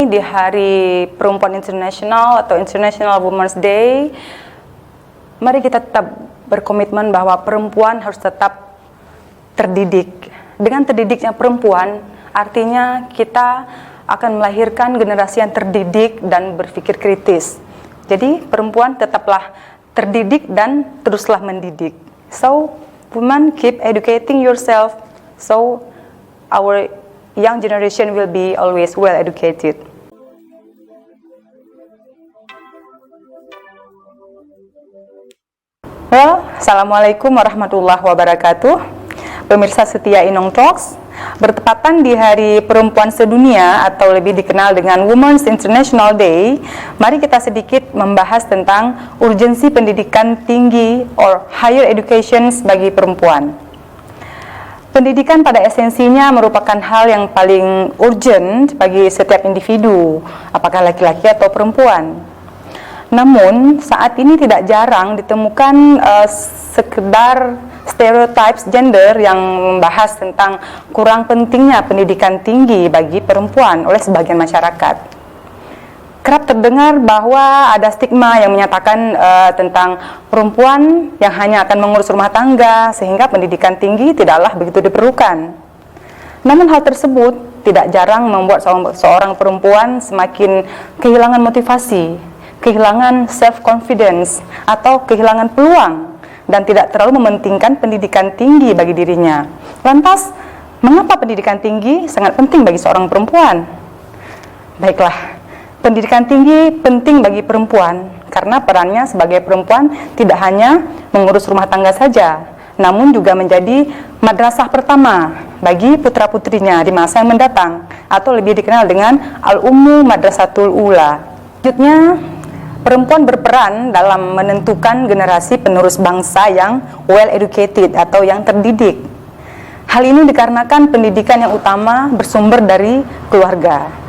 Di Hari Perempuan Internasional atau International Women's Day, mari kita tetap berkomitmen bahwa perempuan harus tetap terdidik. Dengan terdidiknya perempuan, artinya kita akan melahirkan generasi yang terdidik dan berpikir kritis. Jadi perempuan tetaplah terdidik dan teruslah mendidik. So, women, keep educating yourself, so our young generation will be always well educated. Well, Assalamualaikum warahmatullahi wabarakatuh. Pemirsa setia Inong Talks, bertepatan di Hari Perempuan Sedunia atau lebih dikenal dengan Women's International Day, mari kita sedikit membahas tentang urgensi pendidikan tinggi or higher education bagi perempuan. Pendidikan pada esensinya merupakan hal yang paling urgent bagi setiap individu, apakah laki-laki atau perempuan. Namun, saat ini tidak jarang ditemukan sekedar stereotypes gender yang membahas tentang kurang pentingnya pendidikan tinggi bagi perempuan oleh sebagian masyarakat. Kerap terdengar bahwa ada stigma yang menyatakan tentang perempuan yang hanya akan mengurus rumah tangga, sehingga pendidikan tinggi tidaklah begitu diperlukan. Namun hal tersebut tidak jarang membuat seorang perempuan semakin kehilangan motivasi, kehilangan self-confidence, atau kehilangan peluang, dan tidak terlalu mementingkan pendidikan tinggi bagi dirinya. Lantas, mengapa pendidikan tinggi sangat penting bagi seorang perempuan? Baiklah, pendidikan tinggi penting bagi perempuan karena perannya sebagai perempuan tidak hanya mengurus rumah tangga saja, namun juga menjadi madrasah pertama bagi putra-putrinya di masa yang mendatang, atau lebih dikenal dengan Al-Ummu Madrasatul Ula. Selanjutnya, perempuan berperan dalam menentukan generasi penerus bangsa yang well educated atau yang terdidik. Hal ini dikarenakan pendidikan yang utama bersumber dari keluarga.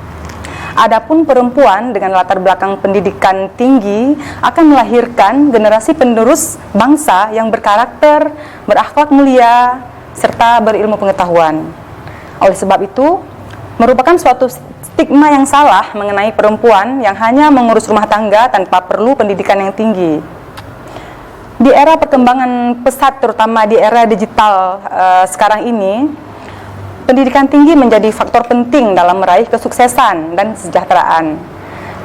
Adapun perempuan dengan latar belakang pendidikan tinggi akan melahirkan generasi penerus bangsa yang berkarakter, berakhlak mulia, serta berilmu pengetahuan. Oleh sebab itu, merupakan suatu stigma yang salah mengenai perempuan yang hanya mengurus rumah tangga tanpa perlu pendidikan yang tinggi. Di era perkembangan pesat, terutama di era digital sekarang ini, pendidikan tinggi menjadi faktor penting dalam meraih kesuksesan dan kesejahteraan.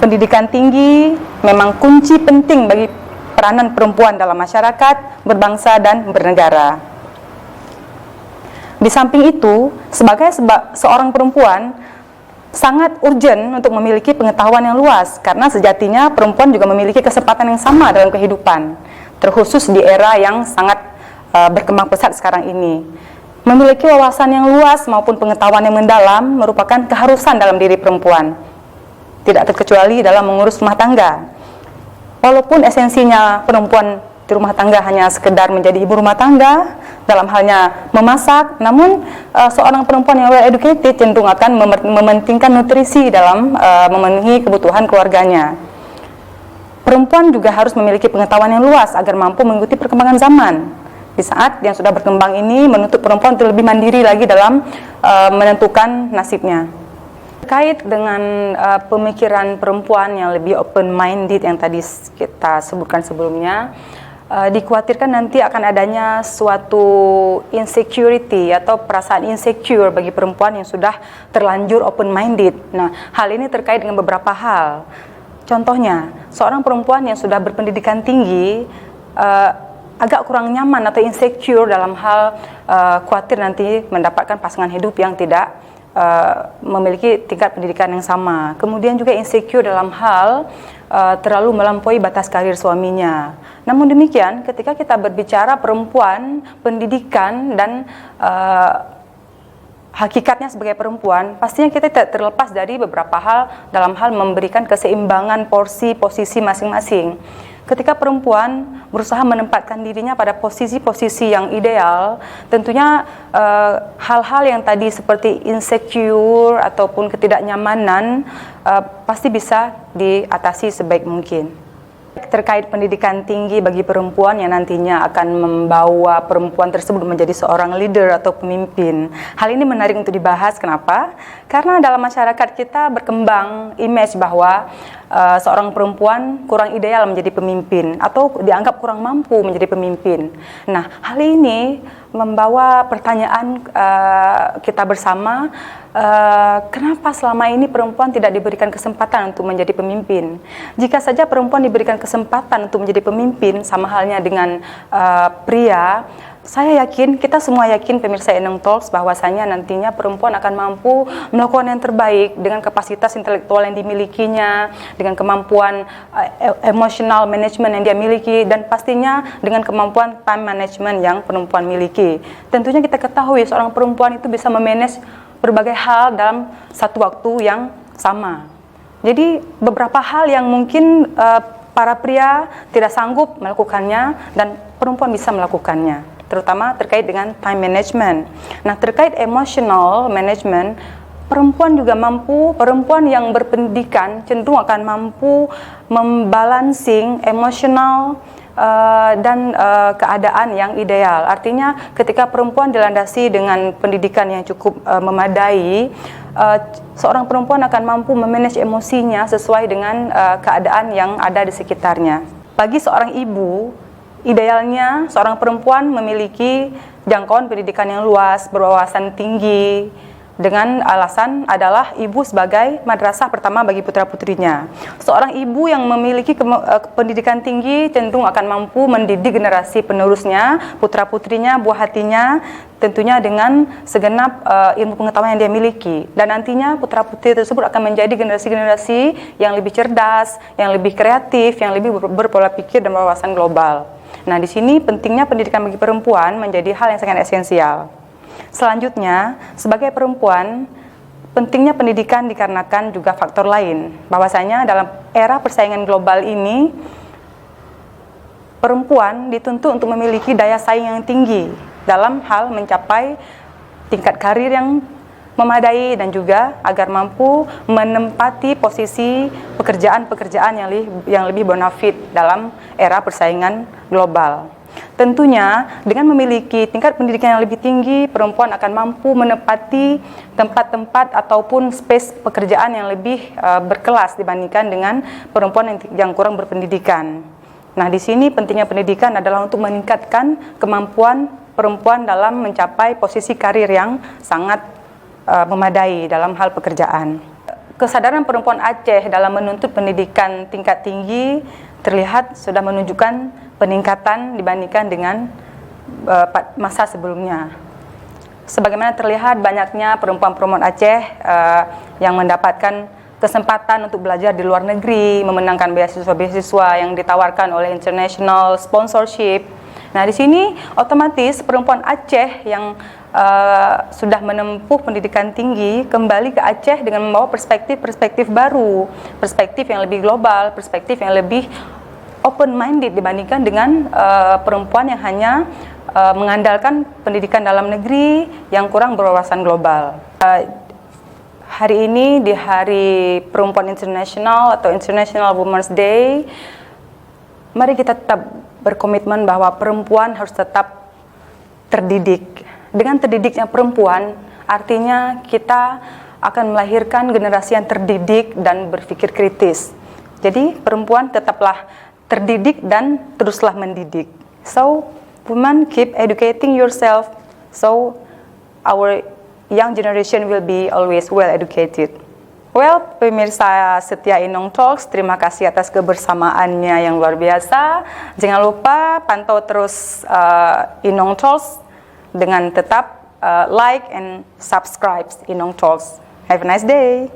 Pendidikan tinggi memang kunci penting bagi peranan perempuan dalam masyarakat, berbangsa, dan bernegara. Di samping itu, sebagai seorang perempuan, sangat urgent untuk memiliki pengetahuan yang luas, karena sejatinya perempuan juga memiliki kesempatan yang sama dalam kehidupan, terkhusus di era yang sangat berkembang pesat sekarang ini. Memiliki wawasan yang luas maupun pengetahuan yang mendalam merupakan keharusan dalam diri perempuan, tidak terkecuali dalam mengurus rumah tangga. Walaupun esensinya perempuan di rumah tangga hanya sekedar menjadi ibu rumah tangga, dalam halnya memasak, namun seorang perempuan yang well educated cenderung akan mementingkan nutrisi dalam memenuhi kebutuhan keluarganya. Perempuan juga harus memiliki pengetahuan yang luas agar mampu mengikuti perkembangan zaman. Di saat yang sudah berkembang ini menuntut perempuan untuk lebih mandiri lagi dalam menentukan nasibnya. Terkait dengan pemikiran perempuan yang lebih open-minded yang tadi kita sebutkan sebelumnya, dikhawatirkan nanti akan adanya suatu insecurity atau perasaan insecure bagi perempuan yang sudah terlanjur open-minded. Nah, hal ini terkait dengan beberapa hal. Contohnya, seorang perempuan yang sudah berpendidikan tinggi agak kurang nyaman atau insecure dalam hal khawatir nanti mendapatkan pasangan hidup yang tidak memiliki tingkat pendidikan yang sama. Kemudian juga insecure dalam hal terlalu melampaui batas karir suaminya. Namun demikian, ketika kita berbicara perempuan, pendidikan, dan hakikatnya sebagai perempuan, pastinya kita tidak terlepas dari beberapa hal dalam hal memberikan keseimbangan porsi posisi masing-masing. Ketika perempuan berusaha menempatkan dirinya pada posisi-posisi yang ideal, tentunya hal-hal yang tadi seperti insecure ataupun ketidaknyamanan pasti bisa diatasi sebaik mungkin. terkait pendidikan tinggi bagi perempuan yang nantinya akan membawa perempuan tersebut menjadi seorang leader atau pemimpin. Hal ini menarik untuk dibahas. Kenapa? Karena dalam masyarakat kita berkembang image bahwa seorang perempuan kurang ideal menjadi pemimpin atau dianggap kurang mampu menjadi pemimpin. Nah, hal ini membawa pertanyaan kita bersama, kenapa selama ini perempuan tidak diberikan kesempatan untuk menjadi pemimpin? Jika saja perempuan diberikan kesempatan untuk menjadi pemimpin, sama halnya dengan pria, saya yakin, kita semua yakin pemirsa Enong Talks bahwasanya nantinya perempuan akan mampu melakukan yang terbaik dengan kapasitas intelektual yang dimilikinya, dengan kemampuan emotional management yang dia miliki, dan pastinya dengan kemampuan time management yang perempuan miliki. Tentunya kita ketahui seorang perempuan itu bisa memanage berbagai hal dalam satu waktu yang sama. Jadi beberapa hal yang mungkin para pria tidak sanggup melakukannya dan perempuan bisa melakukannya, terutama terkait dengan time management. Nah, terkait emotional management, perempuan juga mampu, perempuan yang berpendidikan cenderung akan mampu membalancing emosional dan keadaan yang ideal. Artinya ketika perempuan dilandasi dengan pendidikan yang cukup memadai, seorang perempuan akan mampu memanage emosinya sesuai dengan keadaan yang ada di sekitarnya. Bagi seorang ibu, idealnya seorang perempuan memiliki jangkauan pendidikan yang luas, berwawasan tinggi, dengan alasan adalah ibu sebagai madrasah pertama bagi putra-putrinya. Seorang ibu yang memiliki pendidikan tinggi cenderung akan mampu mendidik generasi penerusnya, putra-putrinya, buah hatinya, tentunya dengan segenap ilmu pengetahuan yang dia miliki. Dan nantinya putra-putri tersebut akan menjadi generasi-generasi yang lebih cerdas, yang lebih kreatif, yang lebih berpola pikir dan berwawasan global. Nah, di sini pentingnya pendidikan bagi perempuan menjadi hal yang sangat esensial. Selanjutnya, sebagai perempuan, pentingnya pendidikan dikarenakan juga faktor lain. Bahwasanya dalam era persaingan global ini, perempuan dituntut untuk memiliki daya saing yang tinggi dalam hal mencapai tingkat karir yang memadai dan juga agar mampu menempati posisi pekerjaan-pekerjaan yang lebih bonafit dalam era persaingan global. Tentunya dengan memiliki tingkat pendidikan yang lebih tinggi, perempuan akan mampu menempati tempat-tempat ataupun space pekerjaan yang lebih berkelas dibandingkan dengan perempuan yang kurang berpendidikan. Nah, di sini pentingnya pendidikan adalah untuk meningkatkan kemampuan perempuan dalam mencapai posisi karir yang sangat memadai dalam hal pekerjaan. Kesadaran perempuan Aceh dalam menuntut pendidikan tingkat tinggi terlihat sudah menunjukkan peningkatan dibandingkan dengan masa sebelumnya. Sebagaimana terlihat banyaknya perempuan-perempuan Aceh yang mendapatkan kesempatan untuk belajar di luar negeri, memenangkan beasiswa-beasiswa yang ditawarkan oleh international sponsorship. Nah, di sini otomatis perempuan Aceh yang sudah menempuh pendidikan tinggi kembali ke Aceh dengan membawa perspektif-perspektif baru, perspektif yang lebih global, perspektif yang lebih open-minded dibandingkan dengan perempuan yang hanya mengandalkan pendidikan dalam negeri yang kurang berwawasan global. Hari ini di Hari Perempuan Internasional atau International Women's Day, mari kita tetap berkomitmen bahwa perempuan harus tetap terdidik. Dengan terdidiknya perempuan, artinya kita akan melahirkan generasi yang terdidik dan berpikir kritis. Jadi perempuan tetaplah terdidik dan teruslah mendidik. So, women, keep educating yourself. So, our young generation will be always well educated. Well, pemirsa setia Enong Talks, terima kasih atas kebersamaannya yang luar biasa. Jangan lupa pantau terus Enong Talks dengan tetap like and subscribe Enong Talks. Have a nice day.